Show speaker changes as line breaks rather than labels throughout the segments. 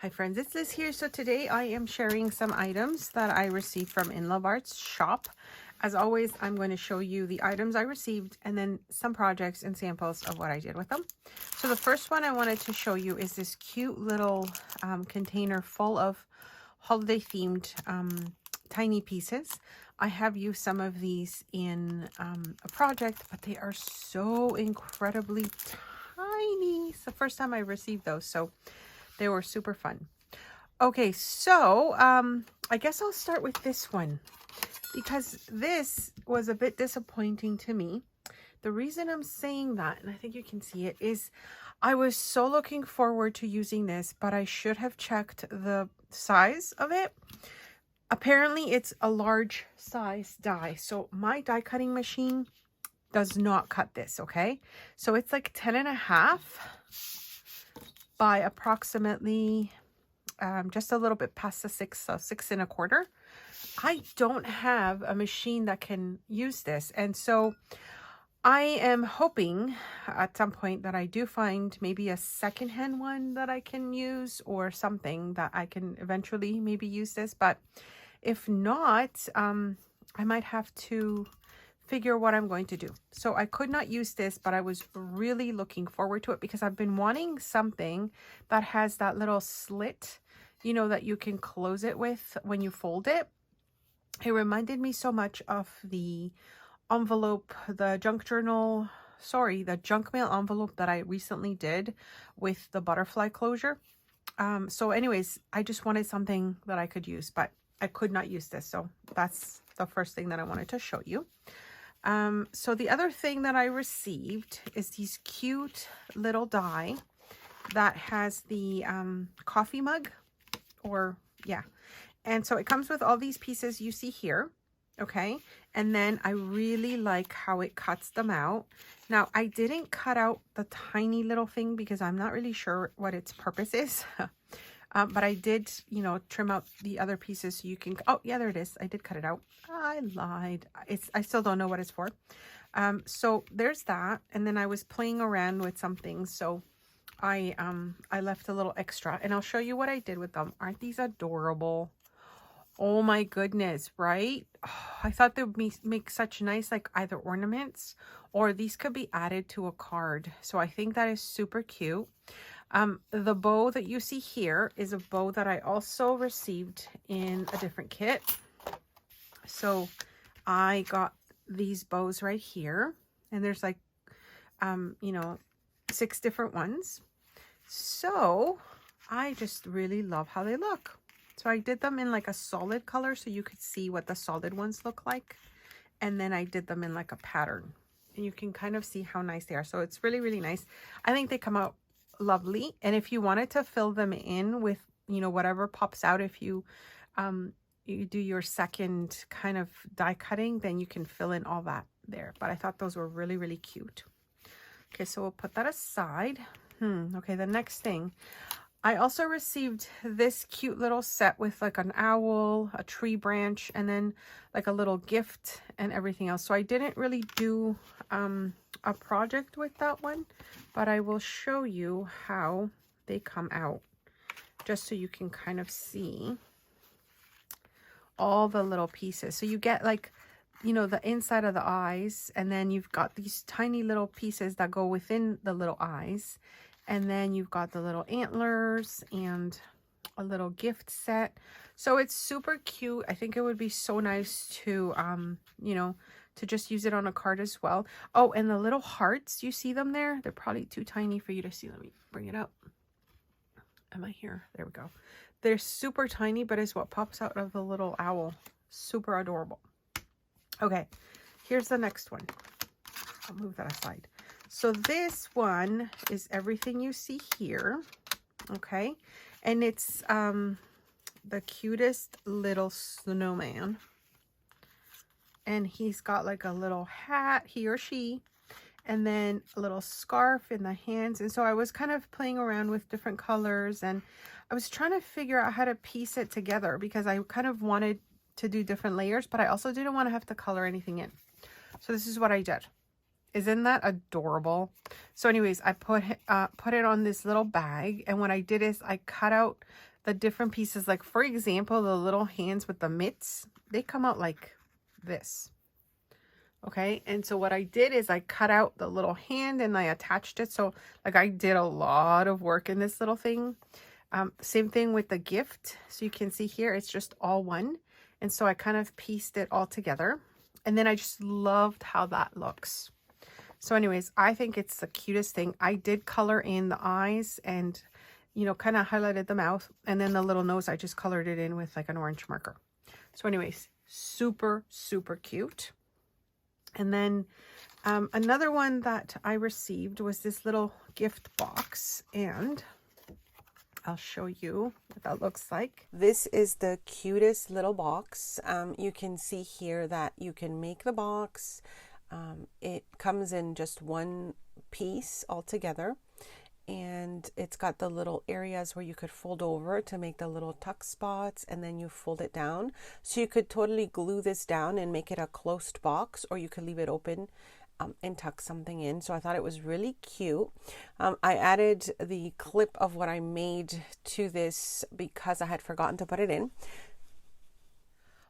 Hi friends, it's Liz here. So today I am sharing some items that I received from InLoveArts Shop. As always, I'm going to show you the items I received and then some projects and samples of what I did with them. So the first one I wanted to show you is this cute little container full of holiday themed tiny pieces. I have used some of these in a project, but they are so incredibly tiny. It's the first time I received those, so they were super fun. Okay, so I guess I'll start with this one because this was a bit disappointing to me. The reason I'm saying that, and I think you can see it, is I was so looking forward to using this, but I should have checked the size of it. Apparently, it's a large size die. So my die cutting machine does not cut this, okay? So it's like 10.5 by approximately just a little bit past the 6, so 6.25. I don't have a machine that can use this, and so I am hoping at some point that I do find maybe a secondhand one that I can use or something that I can eventually maybe use this. But if not, I might have to figure what I'm going to do. So I could not use this, but I was really looking forward to it because I've been wanting something that has that little slit, you know, that you can close it with when you fold it. It reminded me so much of the envelope, the junk mail envelope that I recently did with the butterfly closure. So anyways, I just wanted something that I could use, but I could not use this. So that's the first thing that I wanted to show you. So the other thing that I received is these cute little die that has the coffee mug, or yeah. And so it comes with all these pieces you see here. Okay. And then I really like how it cuts them out. Now I didn't cut out the tiny little thing because I'm not really sure what its purpose is. But I did, you know, trim out the other pieces so you can, oh yeah, there it is. I did cut it out. I lied. I still don't know what it's for. So there's that. And then I was playing around with some things. So I left a little extra and I'll show you what I did with them. Aren't these adorable? Oh my goodness, right? Oh, I thought they would make such nice, like either ornaments or these could be added to a card. So I think that is super cute. The bow that you see here is a bow that I also received in a different kit. So I got these bows right here, and there's like, you know, 6 different ones. So I just really love how they look. So I did them in like a solid color so you could see what the solid ones look like. And then I did them in like a pattern. And you can kind of see how nice they are. So it's really, really nice. I think they come out lovely. And if you wanted to fill them in with, you know, whatever pops out, if you you do your second kind of die cutting, then you can fill in all that there. But I thought those were really, really cute. Okay, so we'll put that aside. Okay, the next thing. I also received this cute little set with like an owl, a tree branch, and then like a little gift and everything else. So I didn't really do a project with that one, but I will show you how they come out just so you can kind of see all the little pieces. So you get like, you know, the inside of the eyes, and then you've got these tiny little pieces that go within the little eyes. And then you've got the little antlers and a little gift set. So it's super cute. I think it would be so nice to, you know, to just use it on a card as well. Oh, and the little hearts, you see them there? They're probably too tiny for you to see. Let me bring it up. Am I here? There we go. They're super tiny, but it's what pops out of the little owl. Super adorable. Okay, here's the next one. I'll move that aside. So this one is everything you see here, okay? And it's the cutest little snowman. And he's got like a little hat, he or she, and then a little scarf in the hands. And so I was kind of playing around with different colors, and I was trying to figure out how to piece it together because I kind of wanted to do different layers, but I also didn't want to have to color anything in. So this is what I did. Isn't that adorable? So anyways, I put it on this little bag, and what I did is I cut out the different pieces. Like for example, the little hands with the mitts, they come out like this. Okay, and so what I did is I cut out the little hand and I attached it. So like I did a lot of work in this little thing. Same thing with the gift. So you can see here, it's just all one. And so I kind of pieced it all together. And then I just loved how that looks. So anyways, I think it's the cutest thing. I did color in the eyes and, you know, kind of highlighted the mouth. And then the little nose, I just colored it in with like an orange marker. So anyways, super, super cute. And then another one that I received was this little gift box, and I'll show you what that looks like. This is the cutest little box. You can see here that you can make the box. It comes in just one piece altogether, and it's got the little areas where you could fold over to make the little tuck spots, and then you fold it down. So you could totally glue this down and make it a closed box, or you could leave it open and tuck something in. So I thought it was really cute. I added the clip of what I made to this because I had forgotten to put it in.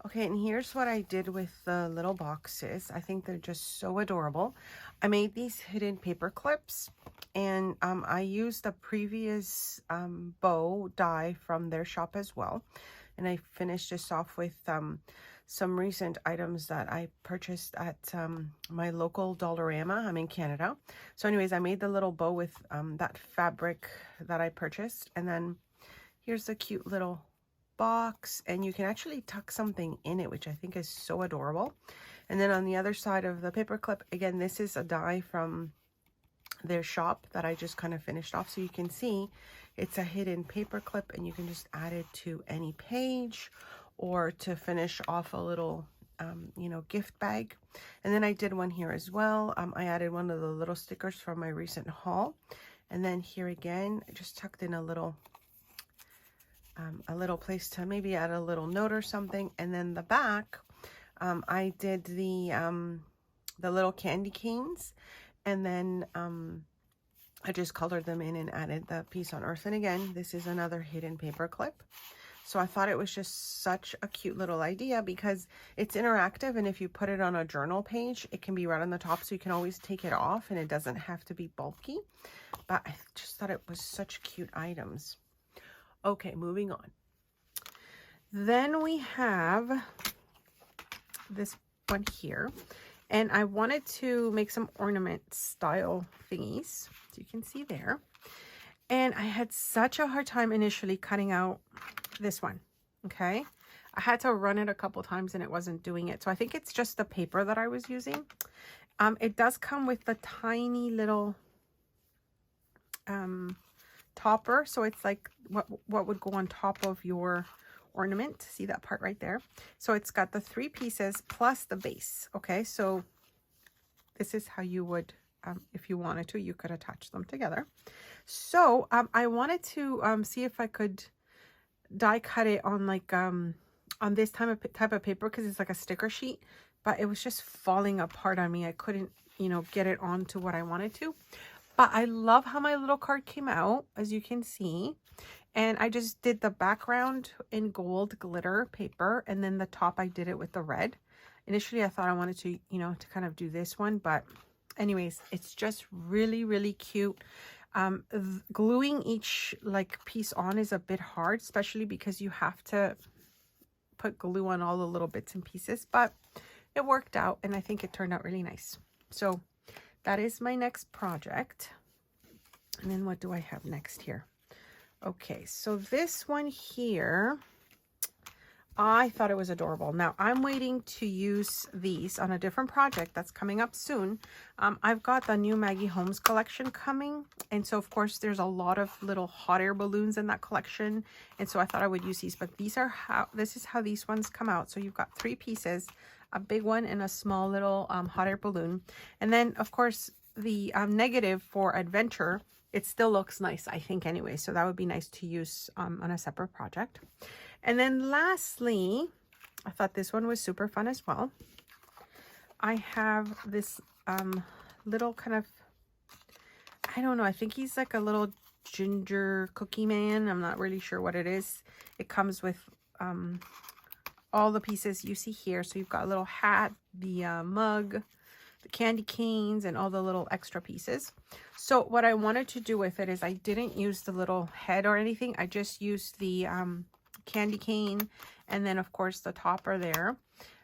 Okay, and here's what I did with the little boxes. I think they're just so adorable. I made these hidden paper clips, and I used the previous bow die from their shop as well. And I finished this off with some recent items that I purchased at my local Dollarama. I'm in Canada. So anyways, I made the little bow with that fabric that I purchased. And then here's the cute little box, and you can actually tuck something in it, which I think is so adorable. And then on the other side of the paper clip, again, this is a die from their shop that I just kind of finished off. So you can see it's a hidden paper clip, and you can just add it to any page or to finish off a little you know, gift bag. And then I did one here as well. I added one of the little stickers from my recent haul, and then here again I just tucked in a little place to maybe add a little note or something. And then the back, I did the little candy canes, and then I just colored them in and added the piece on earth. And again, this is another hidden paper clip. So I thought it was just such a cute little idea because it's interactive, and if you put it on a journal page, it can be right on the top, so you can always take it off and it doesn't have to be bulky. But I just thought it was such cute items. Okay, moving on. Then we have this one here, and I wanted to make some ornament style thingies, so you can see there. And I had such a hard time initially cutting out this one. Okay, I had to run it a couple times and it wasn't doing it. So I think it's just the paper that I was using. It does come with the tiny little topper, so it's like what would go on top of your ornament. See that part right there? So it's got the 3 pieces plus the base. Okay, so this is how you would if you wanted to, you could attach them together. So I wanted to see if I could die cut it on like on this type of paper, because it's like a sticker sheet, but it was just falling apart on me. I couldn't, you know, get it onto what I wanted to. But I love how my little card came out, as you can see. And I just did the background in gold glitter paper, and then the top I did it with the red. Initially I thought I wanted to, you know, to kind of do this one, but anyways, it's just really, really cute. Gluing each like piece on is a bit hard, especially because you have to put glue on all the little bits and pieces, but it worked out, and I think it turned out really nice. So that is my next project. And then what do I have next here? Okay, so this one here, I thought it was adorable. Now I'm waiting to use these on a different project that's coming up soon. I've got the new Maggie Holmes collection coming, and so of course there's a lot of little hot air balloons in that collection, and so I thought I would use these. But this is how these ones come out. So you've got 3 pieces, a big one and a small little hot air balloon, and then of course the negative for adventure. It still looks nice, I think, anyway, so that would be nice to use on a separate project. And then lastly, I thought this one was super fun as well. I have this little kind of, I don't know, I think he's like a little ginger cookie man. I'm not really sure what it is. It comes with all the pieces you see here. So you've got a little hat, the mug, the candy canes, and all the little extra pieces. So what I wanted to do with it is I didn't use the little head or anything. I just used the candy cane, and then of course the topper there.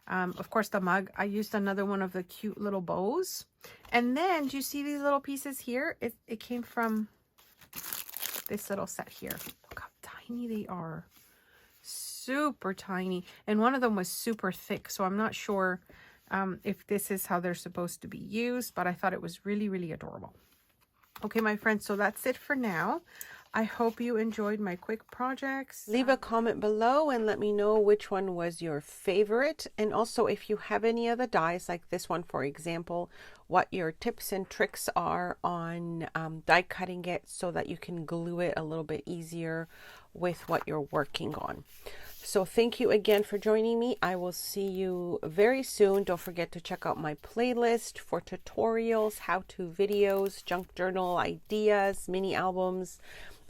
Of course the mug, I used another one of the cute little bows. And then do you see these little pieces here? It came from this little set here. Look how tiny they are. Super tiny. And one of them was super thick, so I'm not sure if this is how they're supposed to be used, but I thought it was really, really adorable. Okay, my friends, so that's it for now. I hope you enjoyed my quick projects. Leave a comment below and let me know which one was your favorite. And also, if you have any other dies like this one, for example, what your tips and tricks are on die cutting it so that you can glue it a little bit easier with what you're working on. So thank you again for joining me. I will see you very soon. Don't forget to check out my playlist for tutorials, how-to videos, junk journal ideas, mini albums.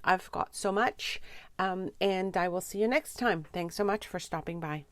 I've got so much, and I will see you next time. Thanks so much for stopping by.